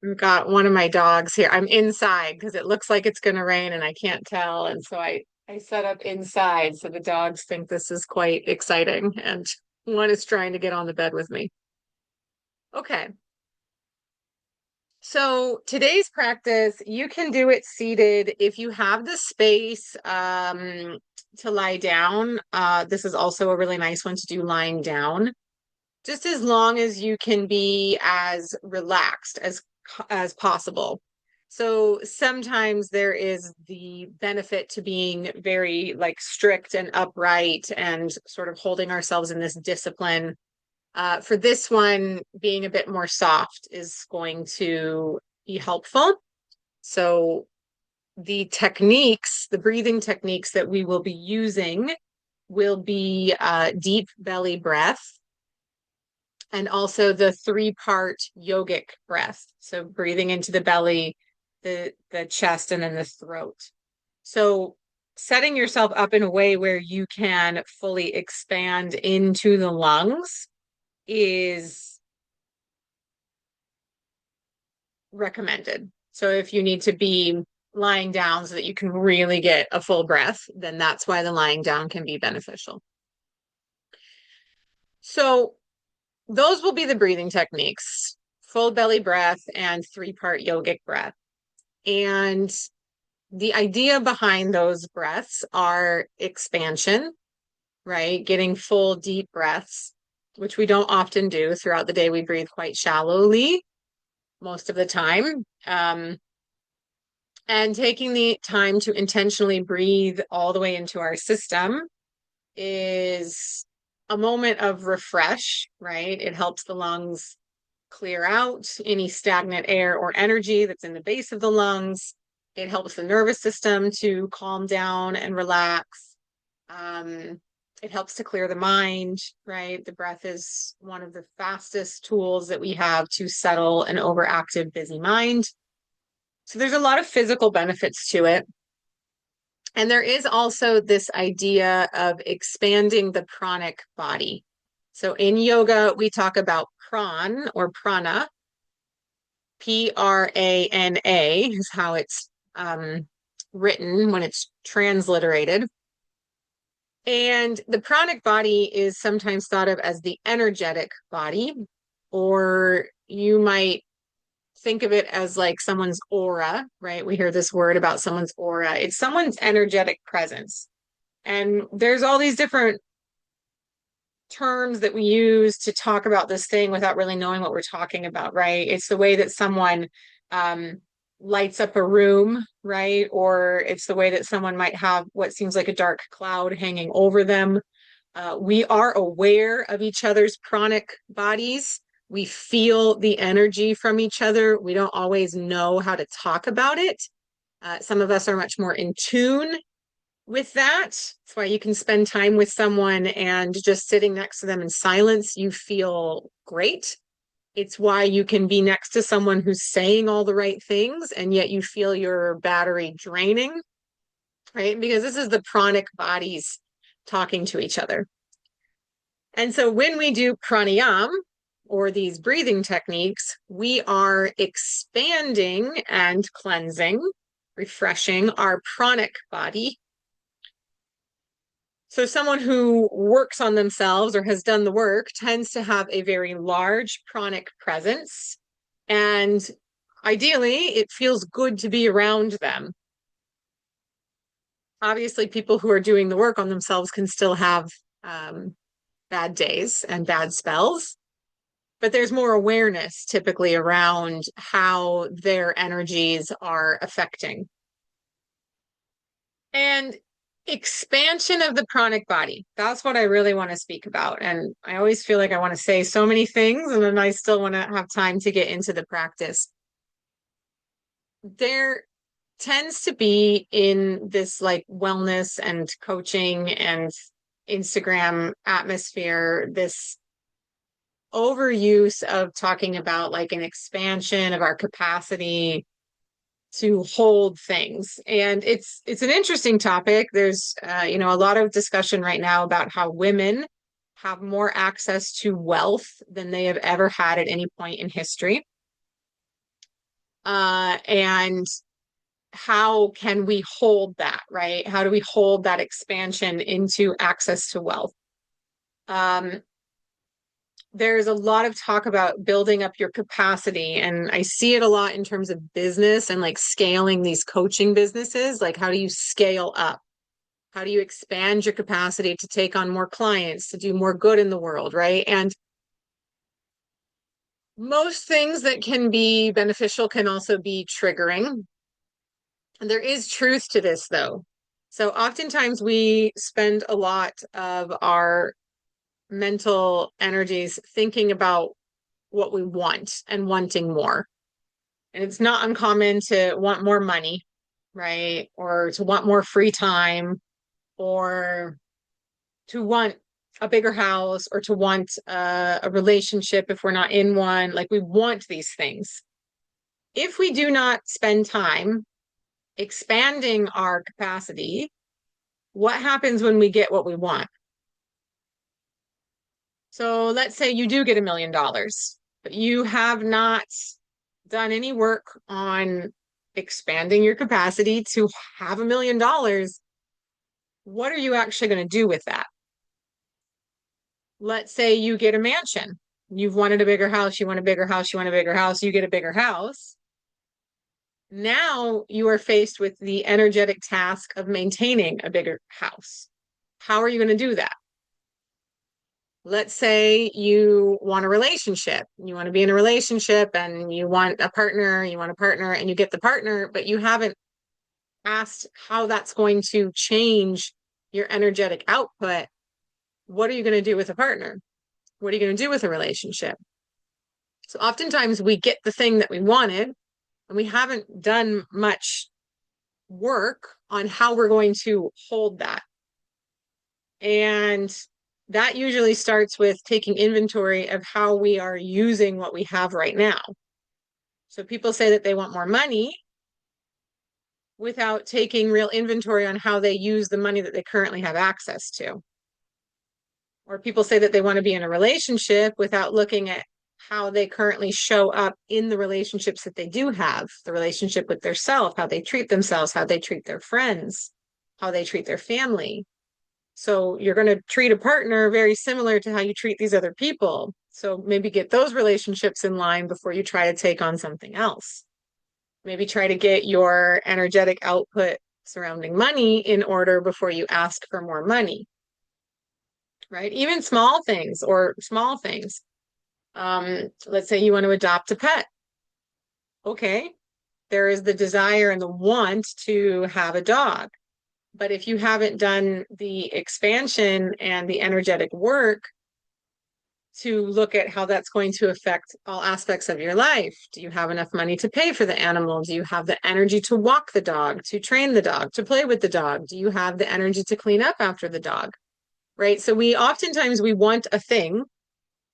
I've got one of my dogs here. I'm inside because it looks like it's going to rain and I can't tell. And so I set up inside so the dogs think this is quite exciting. And one is trying to get on the bed with me. Okay. So today's practice, you can do it seated if you have the space to lie down. This is also a really nice one to do lying down, just as long as you can be as relaxed as possible. So sometimes there is the benefit to being very like strict and upright and sort of holding ourselves in this discipline. For this one, being a bit more soft is going to be helpful. So the breathing techniques that we will be using will be deep belly breath and also the three-part yogic breath. So breathing into the belly, the chest, and then the throat. So setting yourself up in a way where you can fully expand into the lungs is recommended. So if you need to be lying down so that you can really get a full breath, then that's why the lying down can be beneficial. So those will be the breathing techniques, full belly breath and three-part yogic breath. And the idea behind those breaths are expansion, right? Getting full deep breaths, which we don't often do throughout the day. We breathe quite shallowly most of the time. And taking the time to intentionally breathe all the way into our system is a moment of refresh, right? It helps the lungs clear out any stagnant air or energy that's in the base of the lungs. It helps the nervous system to calm down and relax. It helps to clear the mind, right? The breath is one of the fastest tools that we have to settle an overactive, busy mind. So there's a lot of physical benefits to it. And there is also this idea of expanding the pranic body. So in yoga, we talk about prana. Prana is how it's written when it's transliterated. And the pranic body is sometimes thought of as the energetic body, or you might think of it as like someone's aura, right? We hear this word about someone's aura. It's someone's energetic presence. And there's all these different terms that we use to talk about this thing without really knowing what we're talking about, right? It's the way that someone lights up a room, right? Or it's the way that someone might have what seems like a dark cloud hanging over them. We are aware of each other's pranic bodies. We feel the energy from each other. We don't always know how to talk about it. Some of us are much more in tune with that. That's why you can spend time with someone and just sitting next to them in silence, you feel great. It's why you can be next to someone who's saying all the right things and yet you feel your battery draining, right? Because this is the pranic bodies talking to each other. And so when we do pranayam or these breathing techniques, we are expanding and cleansing, refreshing our pranic body. So someone who works on themselves or has done the work tends to have a very large pranic presence. And ideally, it feels good to be around them. Obviously, people who are doing the work on themselves can still have bad days and bad spells, but there's more awareness typically around how their energies are affecting. And expansion of the pranic body. That's what I really want to speak about. And I always feel like I want to say so many things, and then I still want to have time to get into the practice. There tends to be in this like wellness and coaching and Instagram atmosphere, this overuse of talking about like an expansion of our capacity to hold things. And it's an interesting topic. There's a lot of discussion right now about how women have more access to wealth than they have ever had at any point in history. And how can we hold that, right? How do we hold that expansion into access to wealth? Um, there's a lot of talk about building up your capacity, and I see it a lot in terms of business and like scaling these coaching businesses. Like, how do you scale up? How do you expand your capacity to take on more clients, to do more good in the world, right? And most things that can be beneficial can also be triggering. And there is truth to this, though. So oftentimes we spend a lot of our mental energies thinking about what we want and wanting more. And it's not uncommon to want more money, right? Or to want more free time, or to want a bigger house, or to want a relationship if we're not in one. Like, we want these things. If we do not spend time expanding our capacity, what happens when we get what we want? So let's say you do get $1 million, but you have not done any work on expanding your capacity to have $1 million. What are you actually going to do with that? Let's say you get a mansion. You've wanted a bigger house, you want a bigger house, you want a bigger house, you get a bigger house. Now you are faced with the energetic task of maintaining a bigger house. How are you going to do that? Let's say you want a relationship. You want to be in a relationship and you want a partner, and you get the partner, but you haven't asked how that's going to change your energetic output. What are you going to do with a partner? What are you going to do with a relationship? So oftentimes we get the thing that we wanted and we haven't done much work on how we're going to hold that. And that usually starts with taking inventory of how we are using what we have right now. So people say that they want more money without taking real inventory on how they use the money that they currently have access to. Or people say that they want to be in a relationship without looking at how they currently show up in the relationships that they do have, the relationship with their self, how they treat themselves, how they treat their friends, how they treat their family. So you're going to treat a partner very similar to how you treat these other people. So maybe get those relationships in line before you try to take on something else. Maybe try to get your energetic output surrounding money in order before you ask for more money, right? Even small things or small things. Let's say you want to adopt a pet. Okay, there is the desire and the want to have a dog. But if you haven't done the expansion and the energetic work to look at how that's going to affect all aspects of your life, do you have enough money to pay for the animal? Do you have the energy to walk the dog, to train the dog, to play with the dog? Do you have the energy to clean up after the dog? Right? So we oftentimes we want a thing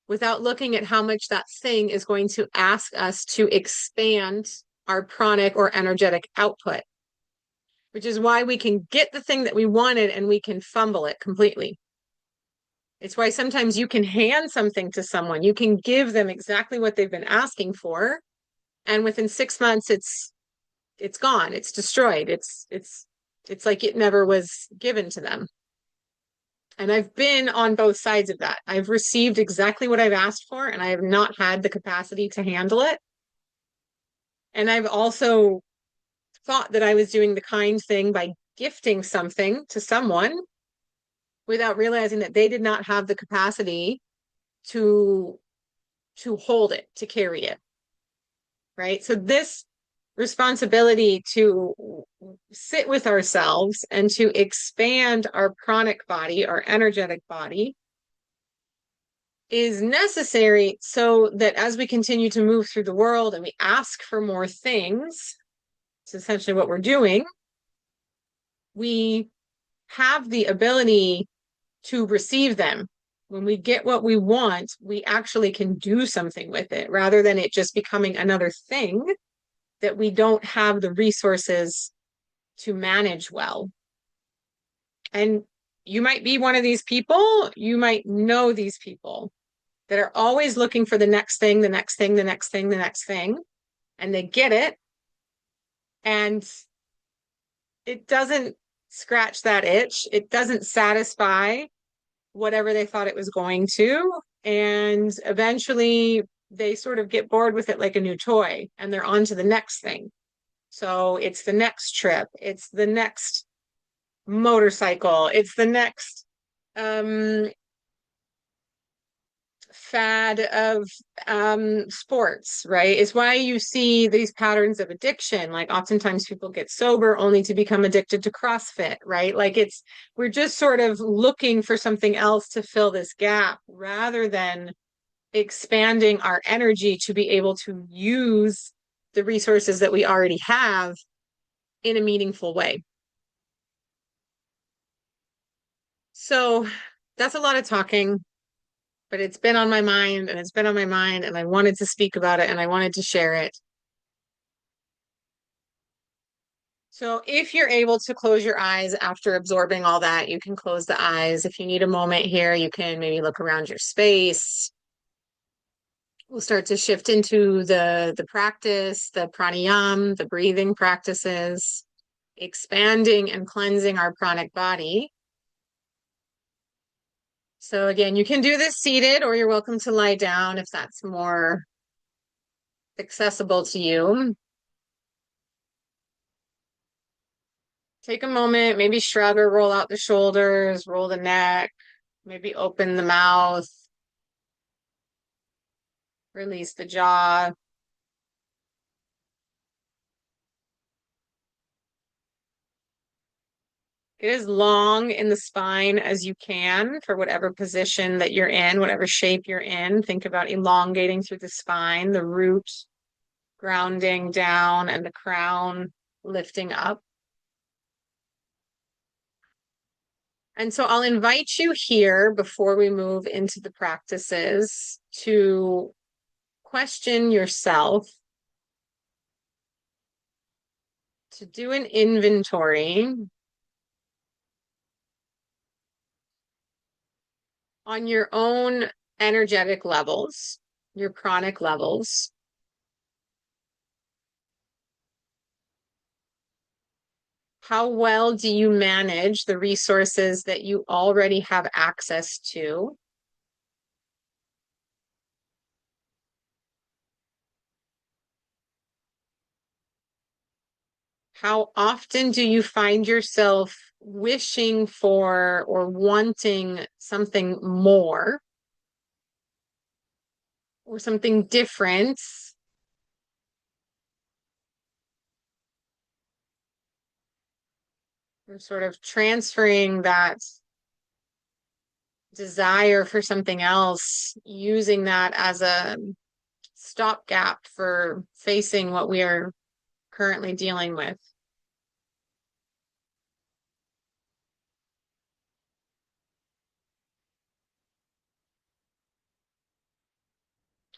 without looking at how much that thing is going to ask us to expand our pranic or energetic output, which is why we can get the thing that we wanted and we can fumble it completely. It's why sometimes you can hand something to someone, you can give them exactly what they've been asking for, and within 6 months it's gone, it's destroyed, it's like it never was given to them. And I've been on both sides of that. I've received exactly what I've asked for, and I have not had the capacity to handle it. And I've also thought that I was doing the kind thing by gifting something to someone without realizing that they did not have the capacity to hold it, to carry it. Right? So this responsibility to sit with ourselves and to expand our pranic body, our energetic body, is necessary so that as we continue to move through the world and we ask for more things, it's essentially what we're doing, we have the ability to receive them. When we get what we want, we actually can do something with it rather than it just becoming another thing that we don't have the resources to manage well. And you might be one of these people, you might know these people that are always looking for the next thing, the next thing, the next thing, the next thing, and they get it And it doesn't scratch that itch. It doesn't satisfy whatever they thought it was going to. And eventually they sort of get bored with it like a new toy and they're on to the next thing. So it's the next trip, it's the next motorcycle, it's the next um fad of sports, right? It's why you see these patterns of addiction. Like oftentimes people get sober only to become addicted to CrossFit, right? Like it's we're just sort of looking for something else to fill this gap rather than expanding our energy to be able to use the resources that we already have in a meaningful way. So that's a lot of talking, but it's been on my mind and it's been on my mind and I wanted to speak about it and I wanted to share it. So if you're able to close your eyes after absorbing all that, you can close the eyes. If you need a moment here, you can maybe look around your space. We'll start to shift into the practice, the pranayama, the breathing practices, expanding and cleansing our pranic body. So again, you can do this seated or you're welcome to lie down if that's more accessible to you. Take a moment, maybe shrug or roll out the shoulders, roll the neck, maybe open the mouth, release the jaw. Get as long in the spine as you can for whatever position that you're in, whatever shape you're in. Think about elongating through the spine, the root grounding down, and the crown lifting up. And so I'll invite you here before we move into the practices to question yourself, to do an inventory on your own energetic levels, your pranic levels. How well do you manage the resources that you already have access to? How often do you find yourself wishing for or wanting something more or something different? Or sort of transferring that desire for something else, using that as a stopgap for facing what we are currently dealing with.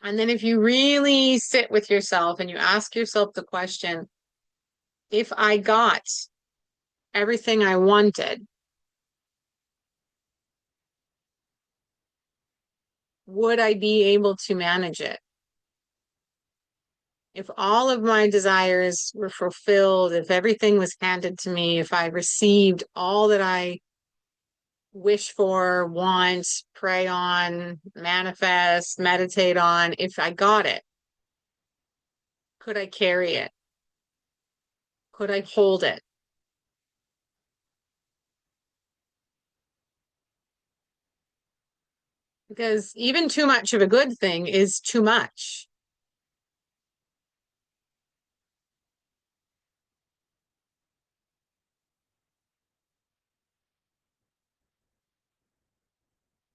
And then if you really sit with yourself and you ask yourself the question, if I got everything I wanted, would I be able to manage it? If all of my desires were fulfilled, if everything was handed to me, if I received all that I wish for, want, pray on, manifest, meditate on, if I got it, could I carry it? Could I hold it? Because even too much of a good thing is too much.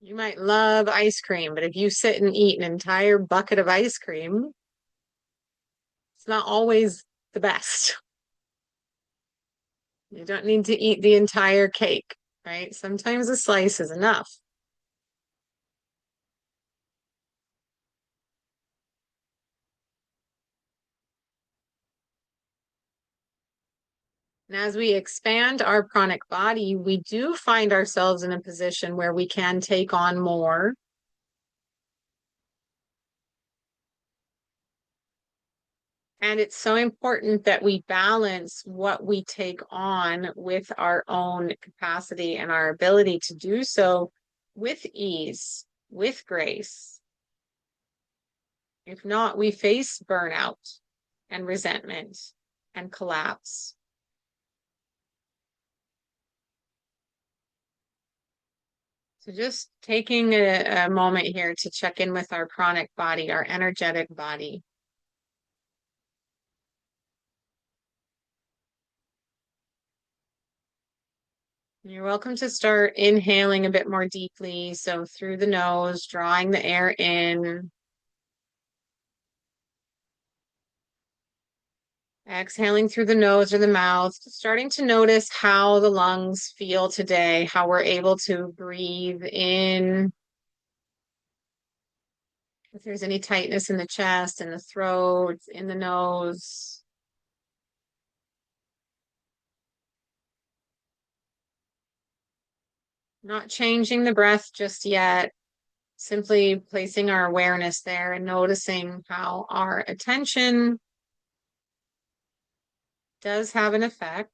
You might love ice cream, but if you sit and eat an entire bucket of ice cream, it's not always the best. You don't need to eat the entire cake, right? Sometimes a slice is enough. And as we expand our pranic body, we do find ourselves in a position where we can take on more. And it's so important that we balance what we take on with our own capacity and our ability to do so with ease, with grace. If not, we face burnout and resentment and collapse. So just taking a moment here to check in with our pranic body, our energetic body. You're welcome to start inhaling a bit more deeply. So through the nose, drawing the air in. Exhaling through the nose or the mouth, starting to notice how the lungs feel today, how we're able to breathe in. If there's any tightness in the chest, in the throat, in the nose. Not changing the breath just yet, simply placing our awareness there and noticing how our attention does have an effect.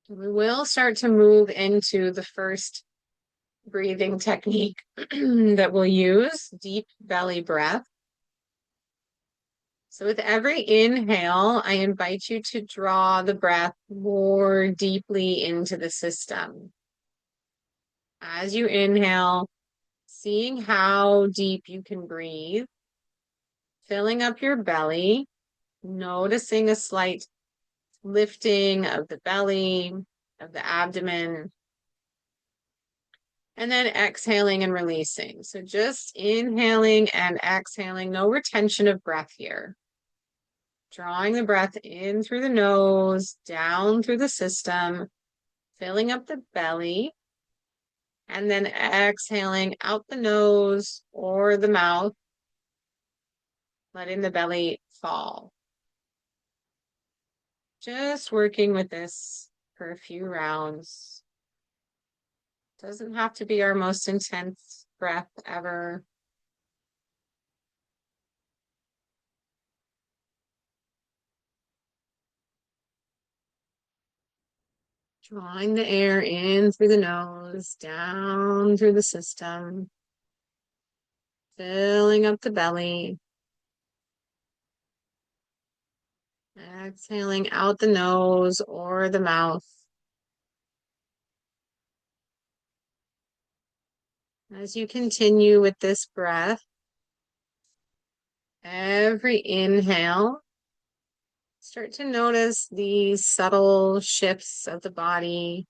We will start to move into the first breathing technique that we'll use, deep belly breath. So with every inhale, I invite you to draw the breath more deeply into the system. As you inhale, seeing how deep you can breathe, filling up your belly, noticing a slight lifting of the belly, of the abdomen, and then exhaling and releasing. So just inhaling and exhaling, no retention of breath here. Drawing the breath in through the nose, down through the system, filling up the belly, and then exhaling out the nose or the mouth, letting the belly fall. Just working with this for a few rounds. Doesn't have to be our most intense breath ever. Drawing the air in through the nose, down through the system, filling up the belly. Exhaling out the nose or the mouth. As you continue with this breath, every inhale, start to notice these subtle shifts of the body,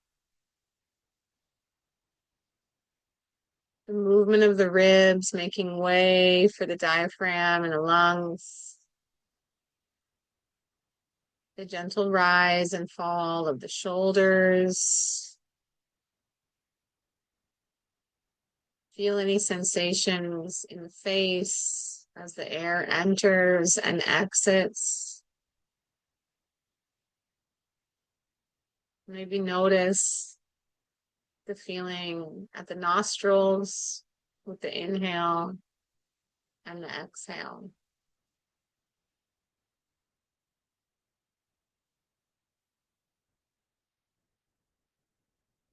the movement of the ribs, making way for the diaphragm and the lungs, the gentle rise and fall of the shoulders. Feel any sensations in the face as the air enters and exits. Maybe notice the feeling at the nostrils with the inhale and the exhale.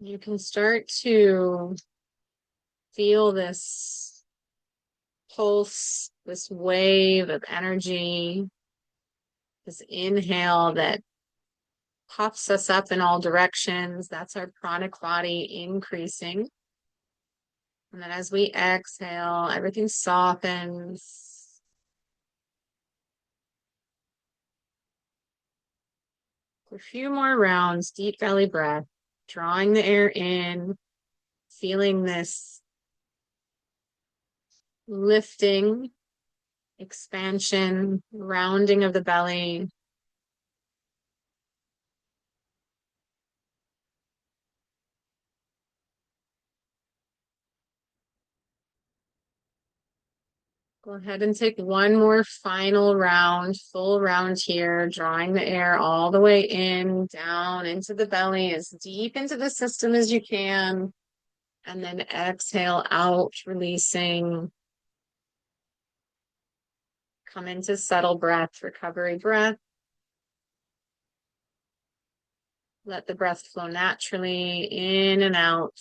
You can start to feel this pulse, this wave of energy, this inhale that puffs us up in all directions. That's our pranic body increasing. And then as we exhale, everything softens. For a few more rounds, deep belly breath, drawing the air in, feeling this lifting, expansion, rounding of the belly. Go ahead and take one more final round, full round here, drawing the air all the way in, down into the belly, as deep into the system as you can. And then exhale out, releasing. Come into subtle breath, recovery breath. Let the breath flow naturally in and out,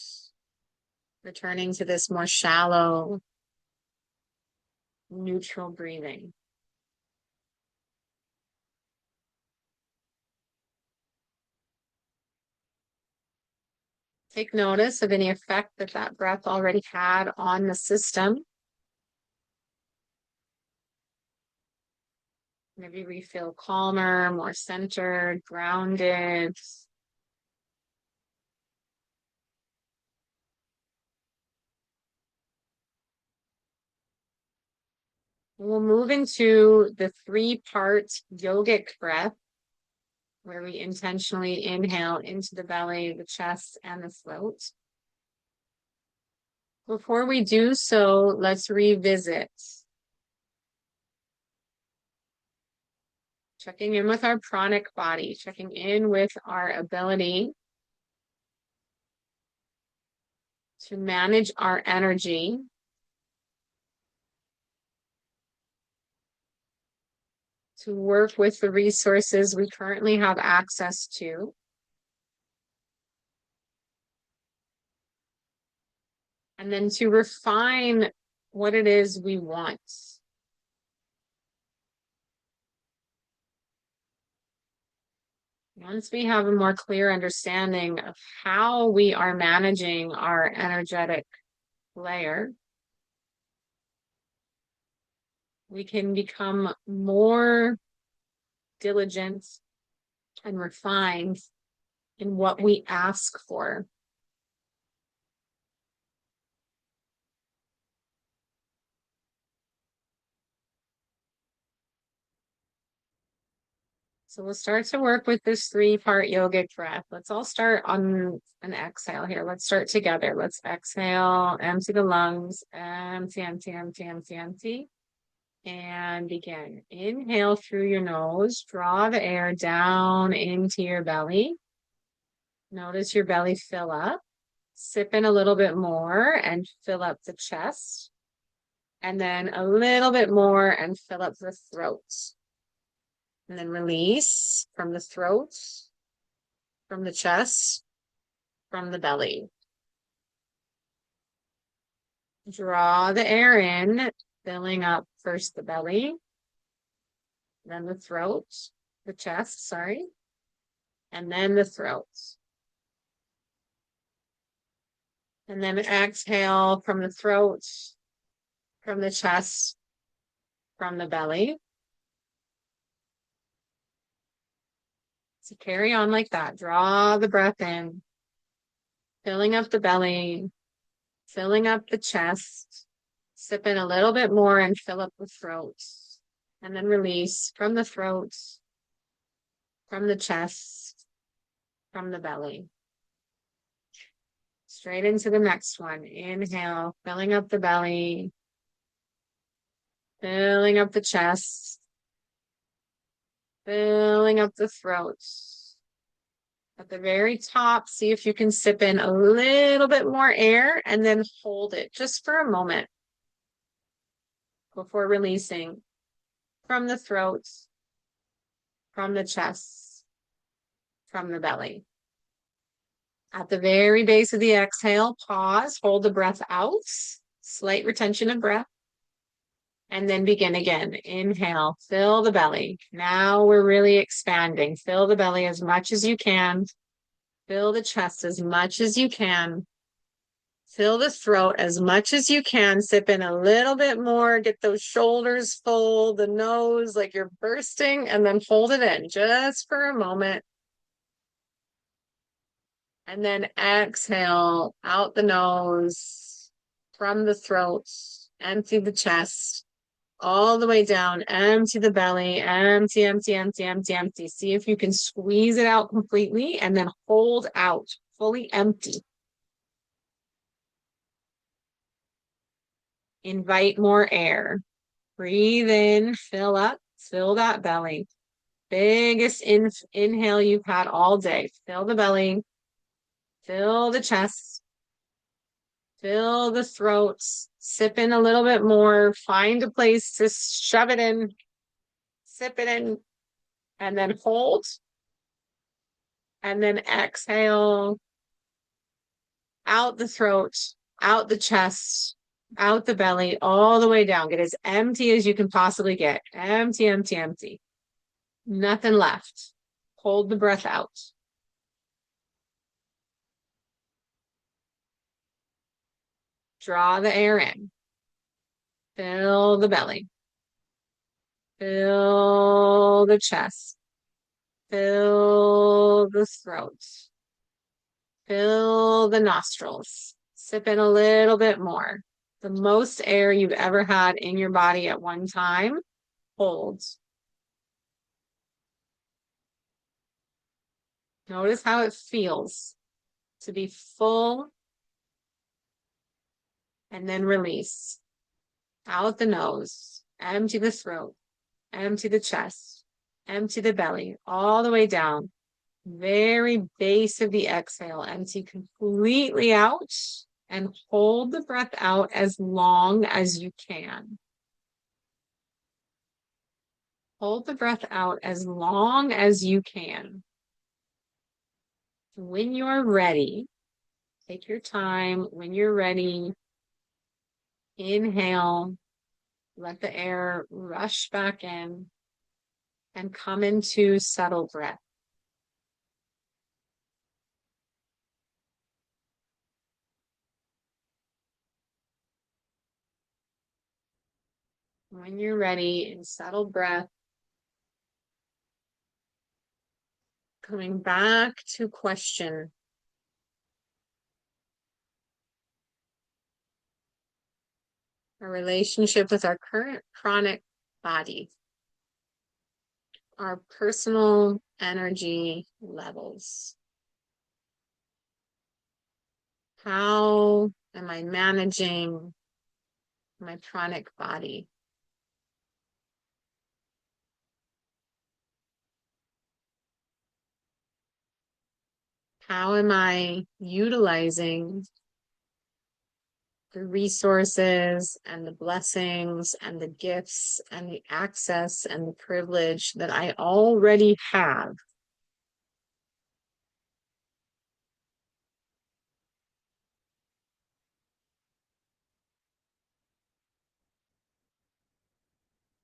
returning to this more shallow, neutral breathing. Take notice of any effect that that breath already had on the system. Maybe we feel calmer, more centered, grounded. We'll move into the 3-part yogic breath, where we intentionally inhale into the belly, the chest, and the throat. Before we do so, let's revisit. Checking in with our pranic body, checking in with our ability to manage our energy, to work with the resources we currently have access to, and then to refine what it is we want. Once we have a more clear understanding of how we are managing our energetic layer, we can become more diligent and refined in what we ask for. So we'll start to work with this 3-part yogic breath. Let's all start on an exhale here. Let's start together. Let's exhale, empty the lungs, empty, empty, empty, empty, empty. And begin. Inhale through your nose, draw the air down into your belly. Notice your belly fill up. Sip in a little bit more and fill up the chest. And then a little bit more and fill up the throat. And then release from the throat, from the chest, from the belly. Draw the air in, filling up first the belly, then the throat, the chest, sorry, and then the throat. And then exhale from the throat, from the chest, from the belly. So carry on like that. Draw the breath in, filling up the belly, filling up the chest. Sip in a little bit more and fill up the throat. And then release from the throat, from the chest, from the belly. Straight into the next one. Inhale, filling up the belly, filling up the chest, filling up the throat. At the very top, see if you can sip in a little bit more air and then hold it just for a moment before releasing from the throat, from the chest, from the belly. At the very base of the exhale, pause, hold the breath out, slight retention of breath. And then begin again. Inhale, fill the belly. Now we're really expanding. Fill the belly as much as you can. Fill the chest as much as you can. Fill the throat as much as you can. Sip in a little bit more. Get those shoulders full, the nose like you're bursting, and then hold it in just for a moment. And then exhale out the nose, from the throat, empty the chest. All the way down, empty the belly, empty, empty, empty, empty, empty. See if you can squeeze it out completely and then hold out, fully empty. Invite more air. Breathe in, fill up, fill that belly. Biggest inhale you've had all day. Fill the belly, fill the chest, fill the throat, sip in a little bit more, find a place to shove it in, sip it in, and then hold, and then exhale out the throat, out the chest, out the belly, all the way down. Get as empty as you can possibly get. Empty, empty, empty. Nothing left. Hold the breath out. Draw the air in. Fill the belly. Fill the chest. Fill the throat. Fill the nostrils. Sip in a little bit more. The most air you've ever had in your body at one time. Hold. Notice how it feels to be full and then release. Out the nose. Empty the throat. Empty the chest. Empty the belly. All the way down. Very base of the exhale. Empty completely out and hold the breath out as long as you can. Hold the breath out as long as you can. When you're ready, take your time. When you're ready, inhale, let the air rush back in and come into settled breath. When you're ready, in settled breath, coming back to question. Our relationship with our current chronic body, our personal energy levels. How am I managing my chronic body? How am I utilizing the resources and the blessings and the gifts and the access and the privilege that I already have?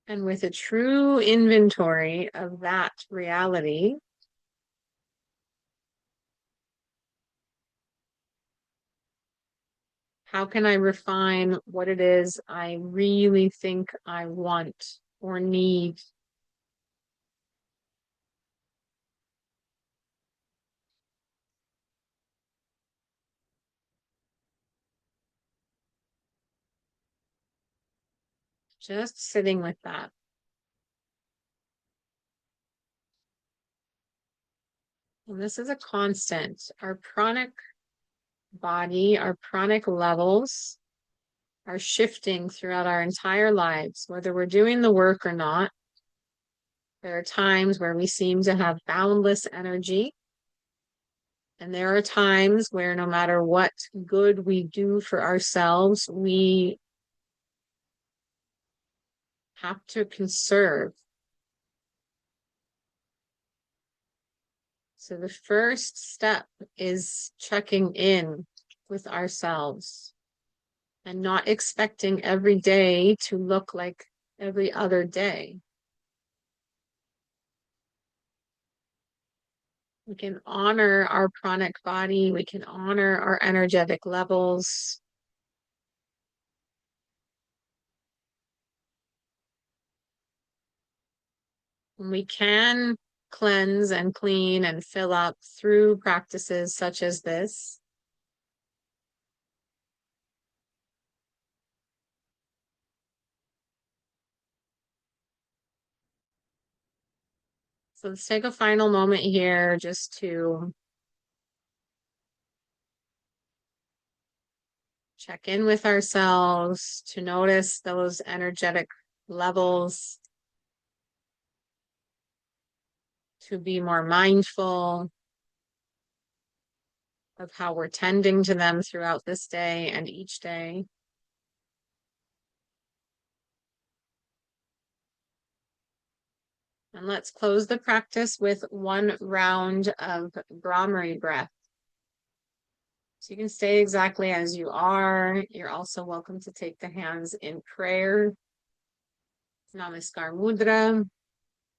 And with a true inventory of that reality, how can I refine what it is I really think I want or need? Just sitting with that. And this is a constant. Our pranic body, our pranic levels are shifting throughout our entire lives, whether we're doing the work or not. There are times where we seem to have boundless energy. And there are times where no matter what good we do for ourselves, we have to conserve. So the first step is checking in with ourselves and not expecting every day to look like every other day. We can honor our pranic body. We can honor our energetic levels. And we can cleanse and clean and fill up through practices such as this. So let's take a final moment here just to check in with ourselves, to notice those energetic levels, to be more mindful of how we're tending to them throughout this day and each day. And let's close the practice with one round of Brahmari breath. So you can stay exactly as you are. You're also welcome to take the hands in prayer, Namaskar Mudra,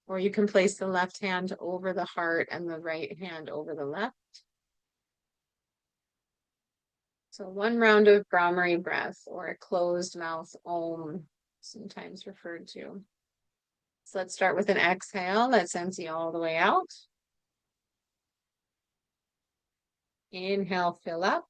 or you can place the left hand over the heart and the right hand over the left. So one round of Brahmari breath, or a closed mouth Om, sometimes referred to. So let's start with an exhale. Let's empty all the way out. Inhale, fill up.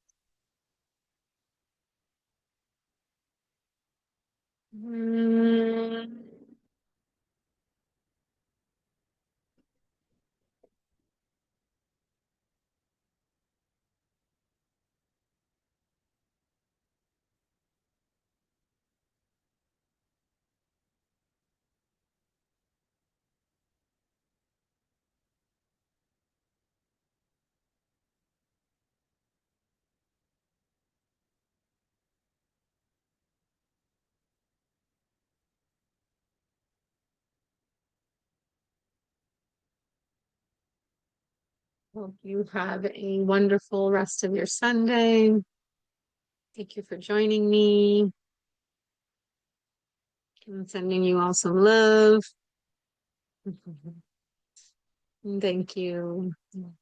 Hope you have a wonderful rest of your Sunday. Thank you for joining me. I'm sending you all some love. Thank you.